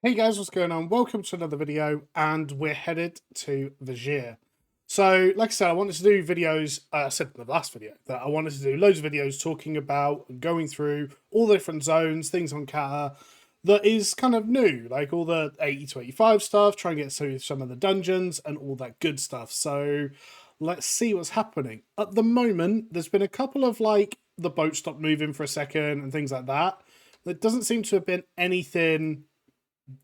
Hey guys, what's going on? Welcome to another video, and we're headed to VASHJ'IR. So, like I said, I wanted to do videos, I said in the last video, that I wanted to do loads of videos talking about and going through all the different zones, things on Cata, that is kind of new, like all the 80 to 85 stuff, try and get through some of the dungeons and all that good stuff. So, let's see what's happening. At the moment, there's been a couple of, like, the boat stopped moving for a second and things like that. There doesn't seem to have been anything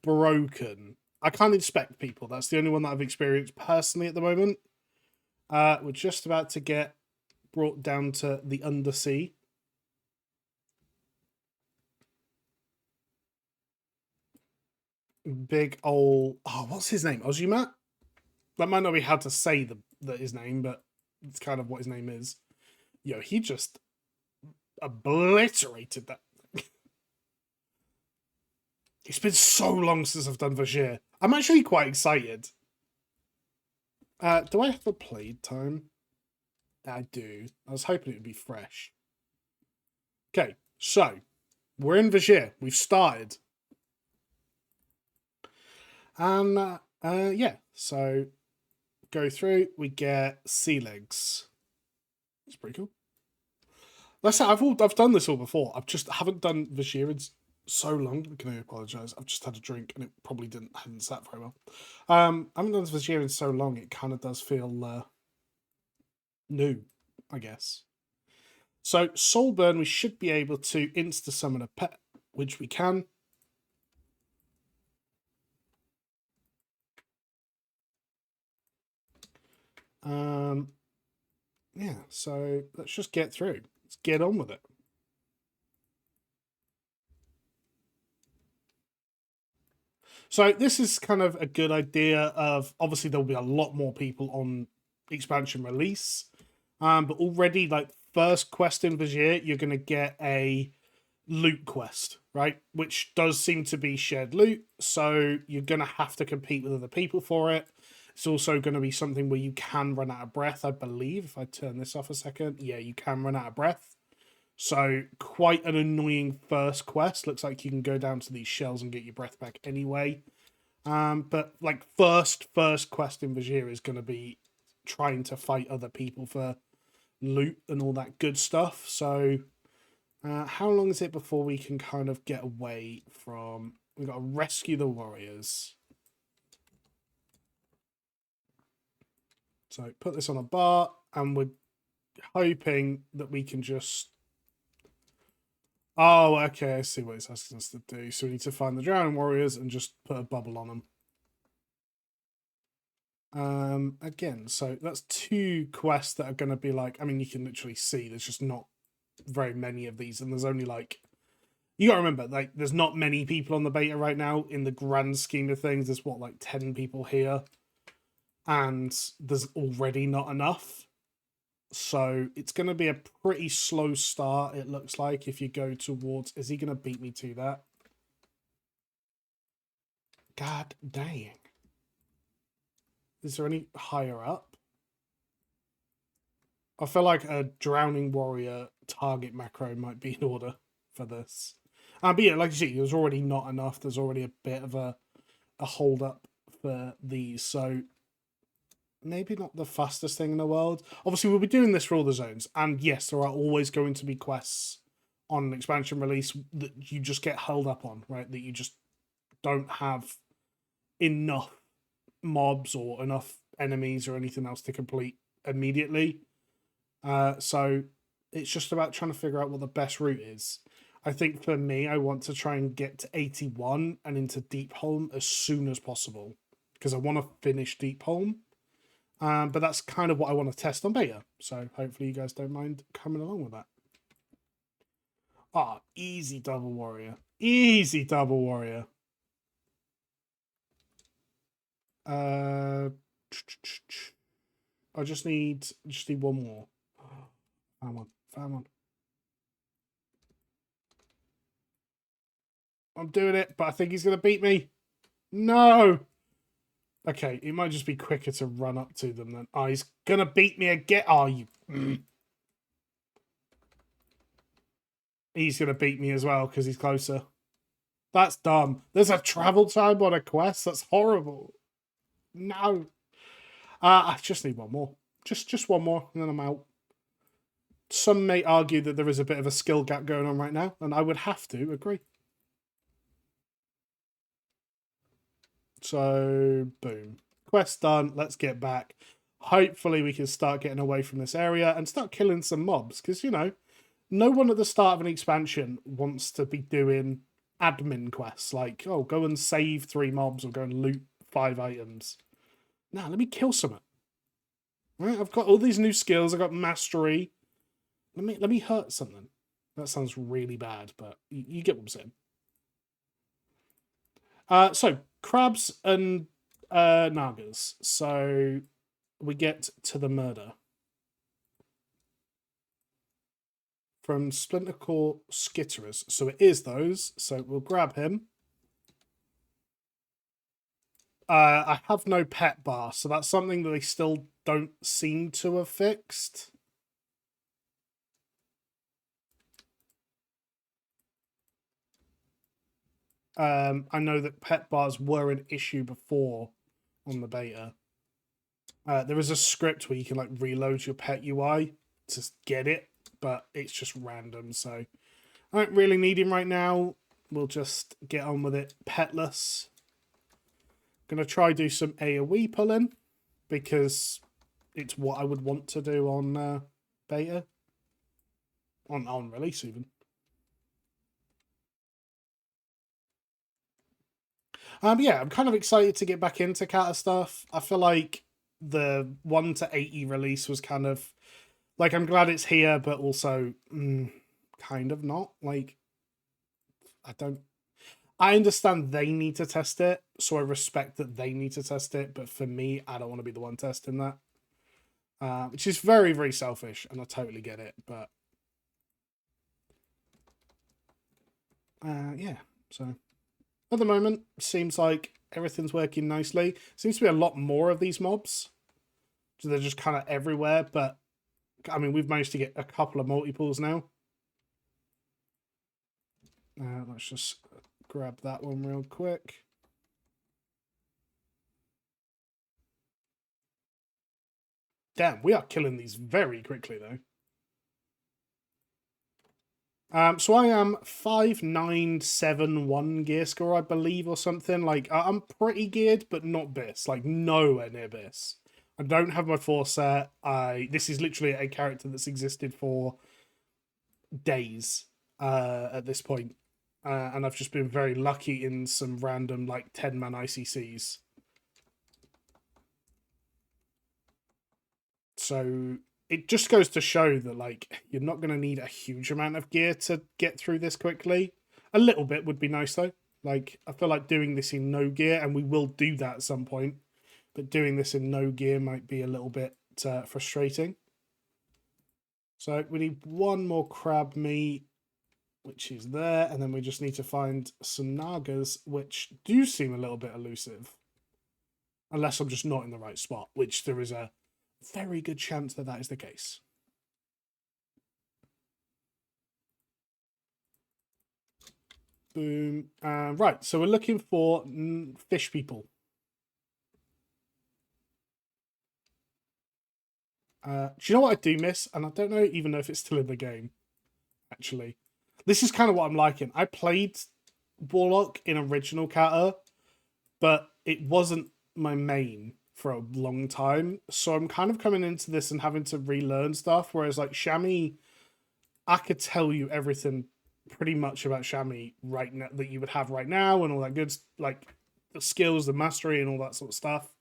broken. I can't inspect people. That's the only one that I've experienced personally at the moment. We're just about to get brought down to the undersea. Big old... Oh, what's his name? Ozumat? That might not be how to say his name, but it's kind of what his name is. Yo, he just obliterated that. It's been so long since I've done VASHJ'IR. I'm actually quite excited. Do I have a played time? I do. I was hoping it would be fresh. Okay, so we're in VASHJ'IR. We've started. And yeah, so go through. We get sea legs. That's pretty cool. Like I said, I've done this all before. I just haven't done VASHJ'IR in so long. Can I apologise? I've just had a drink and it probably hadn't sat very well. I haven't done VASHJ'IR in so long. It kind of does feel new, I guess. So Soulburn, we should be able to insta summon a pet, which we can. Yeah, so let's just get through. Let's get on with it. So this is kind of a good idea of, obviously there'll be a lot more people on expansion release, but already, like, first quest in VASHJ'IR, you're going to get a loot quest, right? Which does seem to be shared loot, so you're going to have to compete with other people for it. It's also going to be something where you can run out of breath, I believe. If I turn this off a second, yeah, you can run out of breath. So quite an annoying first quest. Looks like you can go down to these shells and get your breath back anyway. But like first quest in VASHJ'IR is going to be trying to fight other people for loot and all that good stuff. So how long is it before we can kind of get away from... We've got to rescue the warriors. So put this on a bar, and we're hoping that we can just... Oh, okay, I see what it's asking us to do. So we need to find the drowning warriors and just put a bubble on them. Again, so that's 2 quests that are going to be like... I mean, you can literally see there's just not very many of these, and there's only like... You gotta remember, like, there's not many people on the beta right now in the grand scheme of things. There's, what, like 10 people here? And there's already not enough. So it's going to be a pretty slow start, it looks like, if you go towards... Is he going to beat me to that? God dang. Is there any higher up? I feel like a drowning warrior target macro might be in order for this. But yeah, like you see, there's already not enough. There's already a bit of a hold up for these. So maybe not the fastest thing in the world. Obviously, we'll be doing this for all the zones. And yes, there are always going to be quests on an expansion release that you just get held up on, right? That you just don't have enough mobs or enough enemies or anything else to complete immediately. So it's just about trying to figure out what the best route is. I think for me, I want to try and get to 81 and into Deepholm as soon as possible, because I want to finish Deepholm. But that's kind of what I want to test on beta. So hopefully you guys don't mind coming along with that. Ah, easy double warrior. Easy double warrior. I just need one more. Found one. I'm doing it, but I think he's going to beat me. No! Okay, it might just be quicker to run up to them then. Oh, he's going to beat me again. Oh, you... He's going to beat me as well because he's closer. That's dumb. There's a travel time on a quest. That's horrible. No. I just need one more. Just one more, and then I'm out. Some may argue that there is a bit of a skill gap going on right now, and I would have to agree. So, boom. Quest done. Let's get back. Hopefully we can start getting away from this area and start killing some mobs. Because, you know, no one at the start of an expansion wants to be doing admin quests. Like, oh, go and save 3 mobs or go and loot 5 items. Now, let me kill some. Right, I've got all these new skills. I've got mastery. Let me hurt something. That sounds really bad, but you get what I'm saying. So, crabs and nagas. So, we get to the murder. From Splinter Core Skitterers. So, it is those. So, we'll grab him. I have no pet bar, so that's something that they still don't seem to have fixed. I know that pet bars were an issue before on the beta. There is a script where you can like reload your pet UI to get it, but it's just random. So I don't really need him right now. We'll just get on with it petless. Gonna try do some AoE pulling because it's what I would want to do on beta. On release even. Yeah, I'm kind of excited to get back into Cata stuff. I feel like the 1 to 80 release was kind of like, I'm glad it's here, but also kind of not. Like, I understand they need to test it, so I respect that they need to test it, but for me, I don't want to be the one testing that. Which is very, very selfish, and I totally get it, but yeah, so at the moment, seems like everything's working nicely. Seems to be a lot more of these mobs. So they're just kind of everywhere, but I mean, we've managed to get a couple of multiples now. Let's just grab that one real quick. Damn, we are killing these very quickly, though. So I am 5971 gear score, I believe, or something. Like, I'm pretty geared, but not BIS. Like, nowhere near BIS. I don't have my 4 set. This is literally a character that's existed for days at this point. And I've just been very lucky in some random, like, 10-man ICCs. So it just goes to show that, like, you're not going to need a huge amount of gear to get through this quickly. A little bit would be nice, though. Like, I feel like doing this in no gear, and we will do that at some point, but doing this in no gear might be a little bit frustrating. So we need one more crab meat, which is there, and then we just need to find some nagas, which do seem a little bit elusive. Unless I'm just not in the right spot, which there is a very good chance that that is the case. Boom. Right, so we're looking for fish people. Do you know what I do miss? And I don't know even know if it's still in the game, actually. This is kind of what I'm liking. I played Warlock in original Cata, but it wasn't my main for a long time. So I'm kind of coming into this and having to relearn stuff. Whereas like Shami, I could tell you everything pretty much about Shami right now that you would have right now and all that good, like the skills, the mastery and all that sort of stuff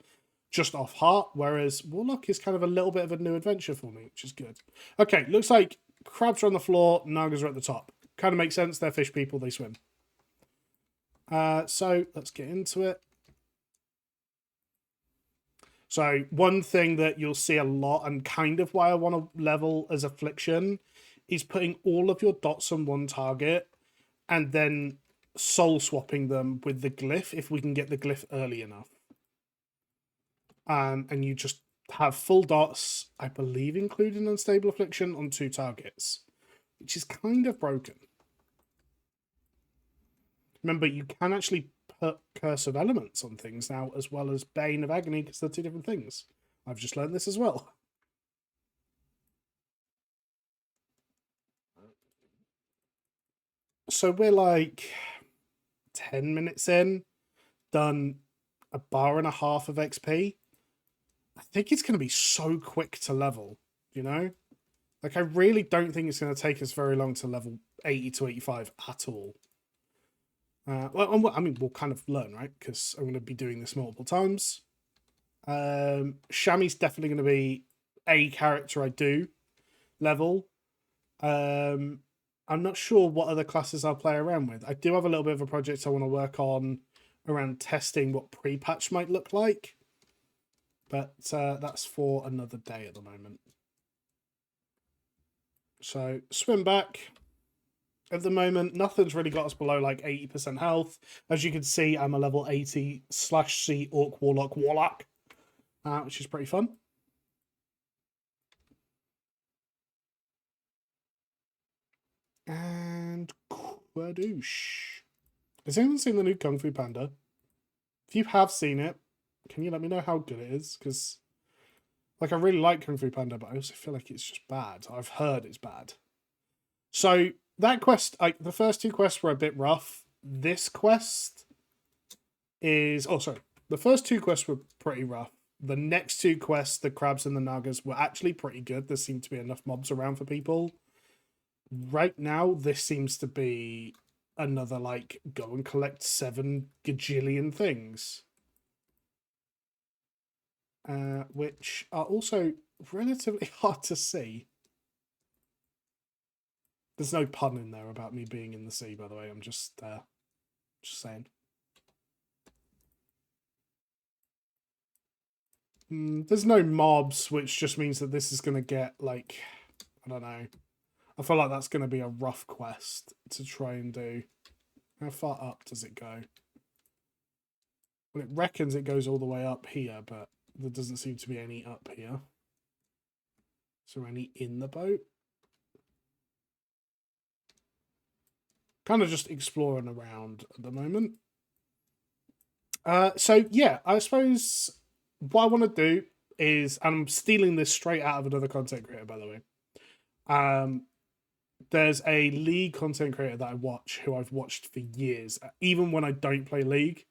just off heart. Whereas Warlock is kind of a little bit of a new adventure for me, which is good. Okay, looks like crabs are on the floor, nagas are at the top. Kind of makes sense. They're fish people, they swim. So let's get into it. So one thing that you'll see a lot, and kind of why I want to level as Affliction, is putting all of your dots on one target and then soul swapping them with the glyph if we can get the glyph early enough. And you just have full dots, I believe including Unstable Affliction, on 2 targets, which is kind of broken. Remember, you can actually put Curse of Elements on things now, as well as Bane of Agony, because they're two different things. I've just learned this as well. So we're like 10 minutes in, done a bar and a half of XP. I think it's going to be so quick to level, you know? Like, I really don't think it's going to take us very long to level 80 to 85 at all. Well, I mean, we'll kind of learn, right? Because I'm going to be doing this multiple times. Shami's definitely going to be a character I do level. I'm not sure what other classes I'll play around with. I do have a little bit of a project I want to work on around testing what pre-patch might look like. But that's for another day at the moment. So, swim back. At the moment, nothing's really got us below like 80% health. As you can see, I'm a level 80/C Orc Warlock, which is pretty fun. And Quadoosh. Has anyone seen the new Kung Fu Panda? If you have seen it, can you let me know how good it is? Because, like, I really like Kung Fu Panda, but I also feel like it's just bad. I've heard it's bad. So that quest, the first two quests were a bit rough. This quest is... Oh, sorry. The first two quests were pretty rough. The next two quests, the crabs and the nagas, were actually pretty good. There seemed to be enough mobs around for people. Right now, this seems to be another, like, go and collect 7 gajillion things. Which are also relatively hard to see. There's no pun in there about me being in the sea, by the way. I'm just saying. There's no mobs, which just means that this is going to get, like, I don't know. I feel like that's going to be a rough quest to try and do. How far up does it go? Well, it reckons it goes all the way up here, but there doesn't seem to be any up here. Is there any in the boat? Kind of just exploring around at the moment. So, yeah, I suppose what I want to do is, and I'm stealing this straight out of another content creator, by the way. There's a League content creator that I watch who I've watched for years, even when I don't play League.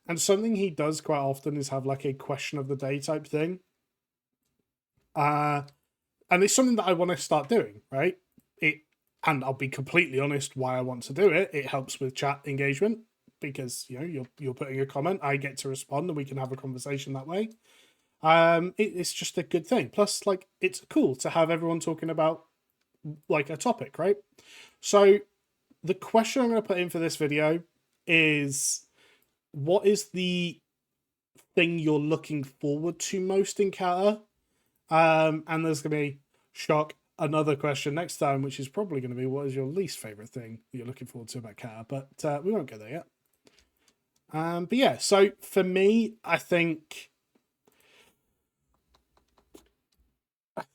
And something he does quite often is have like a question of the day type thing. And it's something that I want to start doing, right? And I'll be completely honest why I want to do it. It helps with chat engagement because, you know, you're putting a comment, I get to respond and we can have a conversation that way. It's just a good thing. Plus, like, it's cool to have everyone talking about like a topic, right? So the question I'm going to put in for this video is, what is the thing you're looking forward to most in Cata? And there's going to be, shock, another question next time, which is probably going to be, what is your least favorite thing that you're looking forward to about Cata? But we won't go there yet. But yeah, so for me, I think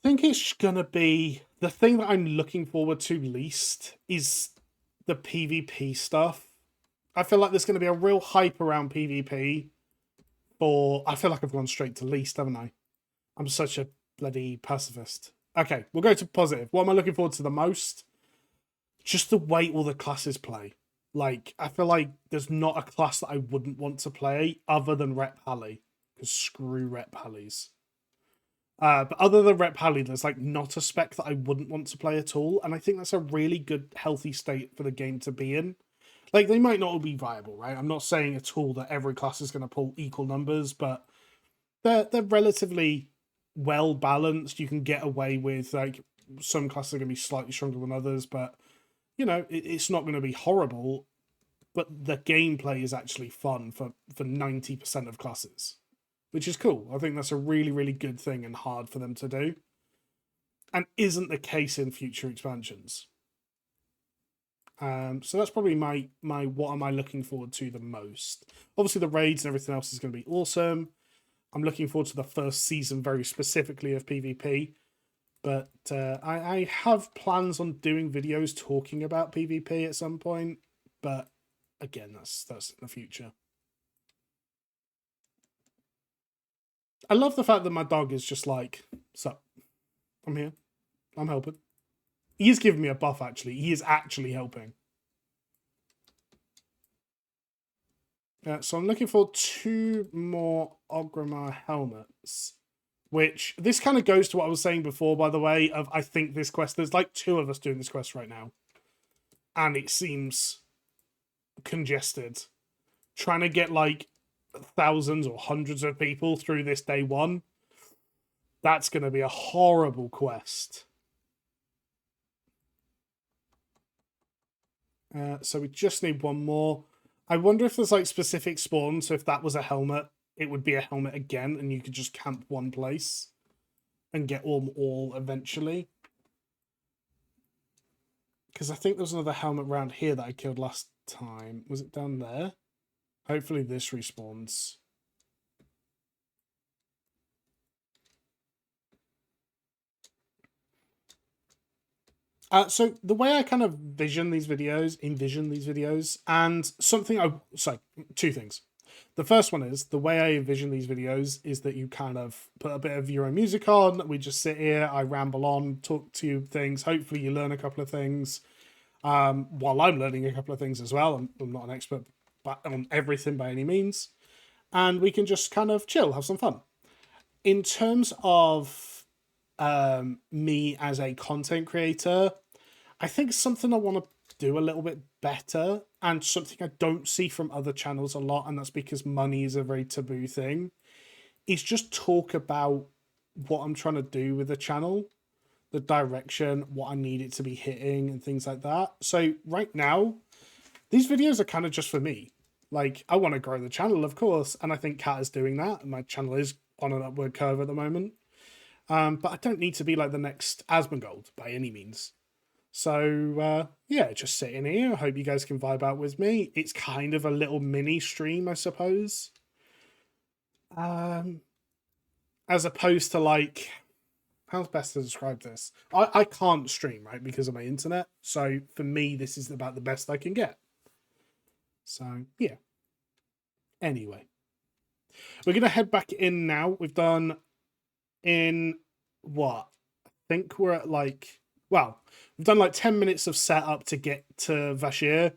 it's going to be, the thing that I'm looking forward to least is the PvP stuff. I feel like there's going to be a real hype around PvP I feel like I've gone straight to least, haven't I? I'm such a bloody pacifist. Okay, we'll go to positive. What am I looking forward to the most? Just the way all the classes play. Like, I feel like there's not a class that I wouldn't want to play other than Rep Pally. Because screw Rep Pallies. But other than Rep Pally, there's like not a spec that I wouldn't want to play at all. And I think that's a really good, healthy state for the game to be in. Like, they might not all be viable, right? I'm not saying at all that every class is going to pull equal numbers, but they're relatively well balanced. You can get away with, like, some classes are going to be slightly stronger than others, but, you know, it's not going to be horrible. But the gameplay is actually fun for 90% of classes, which is cool. I think that's a really, really good thing and hard for them to do, and isn't the case in future expansions. So that's probably my what am I looking forward to the most. Obviously, the raids and everything else is going to be awesome. I'm looking forward to the first season very specifically of PvP. But I have plans on doing videos talking about PvP at some point. But again, that's in the future. I love the fact that my dog is just like, sup, I'm here. I'm helping. He is giving me a buff, actually. He is actually helping. So I'm looking for 2 more Ogrimmar helmets. Which, this kind of goes to what I was saying before, by the way, of I think this quest, there's like 2 of us doing this quest right now. And it seems congested. Trying to get like thousands or hundreds of people through this day 1. That's going to be a horrible quest. So we just need 1 more. I wonder if there's like specific spawns. So if that was a helmet, it would be a helmet again, and you could just camp one place and get all eventually. Because I think there was another helmet around here that I killed last time. Was it down there? Hopefully this respawns. So the way I kind of envision these videos, and something sorry, 2 things. The first one is, the way I envision these videos is that you kind of put a bit of your own music on, we just sit here, I ramble on, talk to you things, hopefully you learn a couple of things, while I'm learning a couple of things as well. I'm not an expert on everything by any means, and we can just kind of chill, have some fun. In terms of me as a content creator, I think something I want to do a little bit better, and something I don't see from other channels a lot, and that's because money is a very taboo thing, is just talk about what I'm trying to do with the channel, the direction, what I need it to be hitting, and things like that. So right now, these videos are kind of just for me. Like, I want to grow the channel, of course, and I think Cat is doing that, and my channel is on an upward curve at the moment. But I don't need to be like the next Asmongold by any means. So, yeah, just sitting here. I hope you guys can vibe out with me. It's kind of a little mini stream, I suppose. As opposed to, like, how's best to describe this? I can't stream, right, because of my internet. So, for me, this is about the best I can get. So, yeah. Anyway. We're going to head back in now. We've done in, what? I think we're at, like... Well, we've done like 10 minutes of setup to get to VASHJ'IR,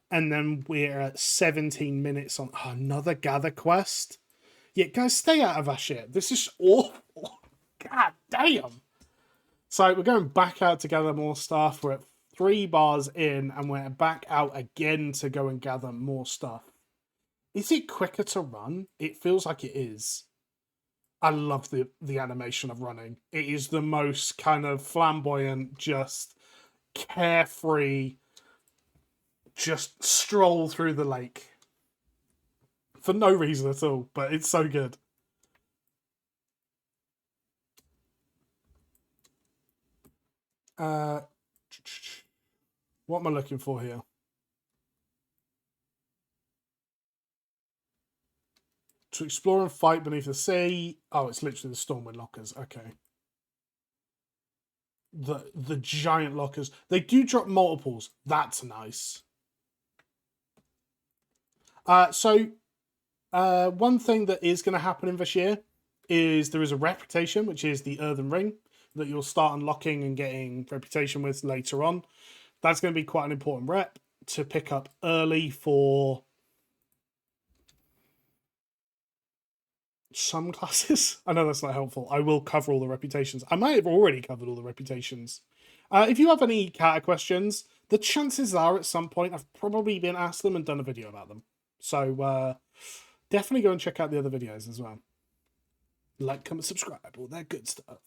and then we're at 17 minutes on another gather quest. Yeah, guys, stay out of VASHJ'IR. This is awful. God damn. So we're going back out to gather more stuff. We're at 3 bars in, and we're back out again to go and gather more stuff. Is it quicker to run? It feels like it is. I love the animation of running. It is the most kind of flamboyant, just carefree, just stroll through the lake. For no reason at all, but it's so good. What am I looking for here? To explore and fight beneath the sea. Oh, it's literally the Stormwind lockers. Okay. The giant lockers. They do drop multiples. That's nice. So one thing that is going to happen in VASHJ'IR is there is a reputation, which is the Earthen Ring, that you'll start unlocking and getting reputation with later on. That's going to be quite an important rep to pick up early for some classes. I know that's not helpful. I will cover all the reputations. I might have already covered all the reputations. If you have any Cata questions, the chances are at some point I've probably been asked them and done a video about them. So definitely go and check out the other videos as well. Like, comment, subscribe, all that good stuff.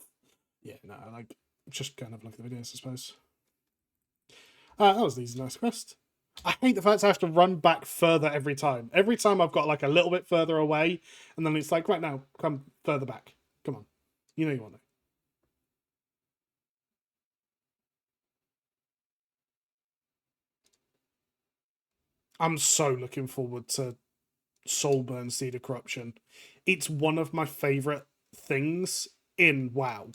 Yeah, no, I like just kind of look at the videos, I suppose. That was these nice quest. I hate the fact I have to run back further every time. Every time I've got like a little bit further away, and then it's like, right now, come further back. Come on. You know you want to. I'm so looking forward to Soulburn Seed of Corruption. It's one of my favourite things in WoW.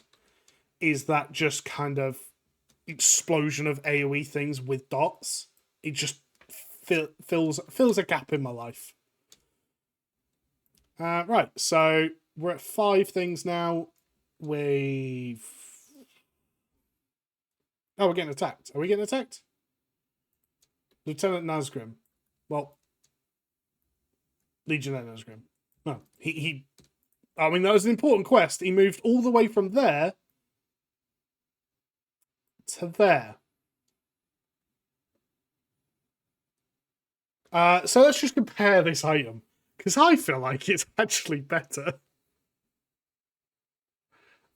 Is that just kind of explosion of AoE things with dots. It just fills a gap in my life. Right, so we're at 5 things now. We've... Oh, we're getting attacked. Are we getting attacked? Lieutenant Nazgrim. Well, Legionnaire Nazgrim. No, he... I mean, that was an important quest. He moved all the way from there to there. So let's just compare this item, because I feel like it's actually better.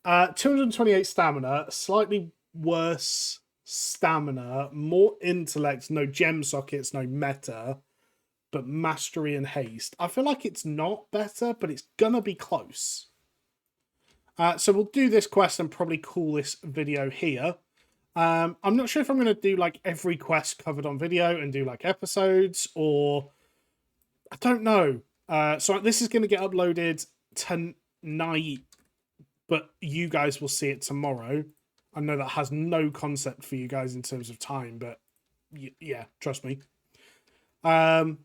228 stamina, slightly worse stamina, more intellect, no gem sockets, no meta, but mastery and haste. I feel like it's not better, but it's gonna be close. So we'll do this quest and probably call this video here. I'm not sure if I'm going to do like every quest covered on video and do like episodes, or I don't know. So this is going to get uploaded tonight, but you guys will see it tomorrow. I know that has no concept for you guys in terms of time, but yeah, trust me. Let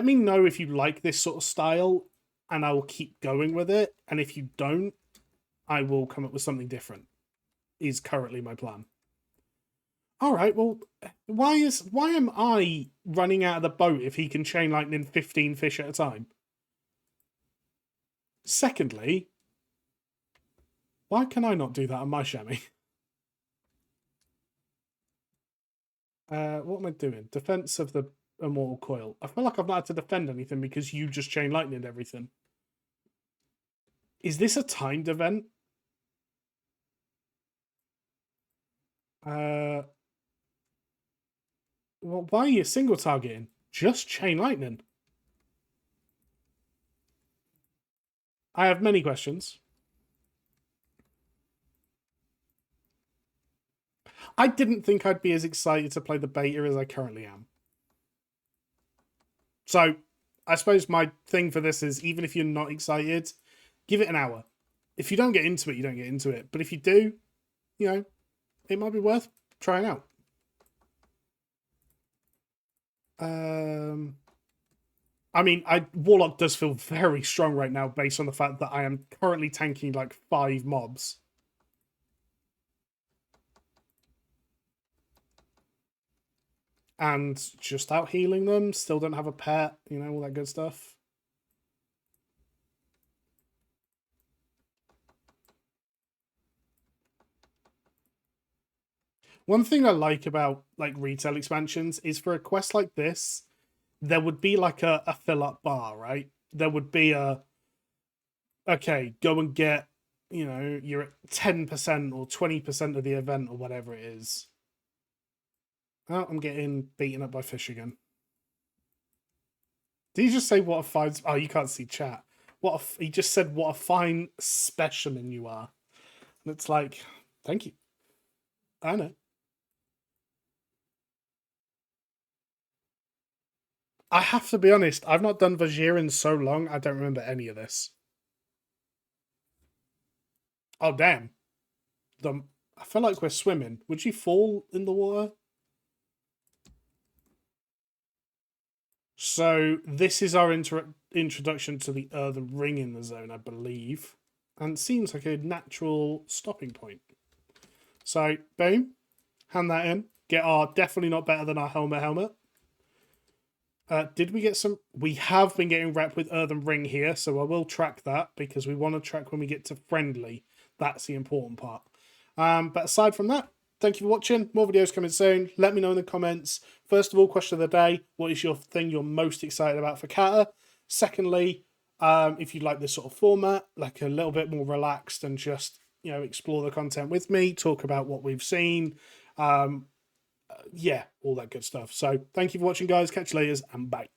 me know if you like this sort of style, and I will keep going with it. And if you don't, I will come up with something different. Is currently my plan. All right, well, why am I running out of the boat if he can chain lightning 15 fish at a time? Secondly, why can I not do that on my chamois? What am I doing? Defense of the Immortal Coil. I feel like I've not had to defend anything because you just chain lightning everything. Is this a timed event? Well, why are you single targeting? Just chain lightning. I have many questions. I didn't think I'd be as excited to play the beta as I currently am. So, I suppose my thing for this is, even if you're not excited, give it an hour. If you don't get into it, you don't get into it. But if you do, you know, it might be worth trying out. I mean, Warlock does feel very strong right now based on the fact that I am currently tanking like 5 mobs. And just out healing them, still don't have a pet, you know, all that good stuff. One thing I like about like retail expansions is for a quest like this, there would be like a fill-up bar, right? There would be a, okay, go and get, you know, you're at 10% or 20% of the event or whatever it is. Oh, I'm getting beaten up by fish again. Did he just say what a fine... Oh, you can't see chat. He just said what a fine specimen you are. And it's like, thank you. I know. I have to be honest, I've not done VASHJ'IR in so long, I don't remember any of this. Oh, damn. I feel like we're swimming. Would you fall in the water? So, this is our introduction to the earthen ring in the zone, I believe. And it seems like a natural stopping point. So, boom. Hand that in. Get our definitely not better than our helmet. Did we get some... We have been getting rep with earthen ring here, so I will track that because we want to track when we get to friendly. That's the important part. But aside from that, thank you for watching. More videos coming soon. Let me know in the comments. First of all, question of the day. What is your thing you're most excited about for Cata? Secondly, if you like this sort of format, like a little bit more relaxed and just, you know, explore the content with me, talk about what we've seen. Yeah, all that good stuff. So thank you for watching, guys. Catch you later and bye.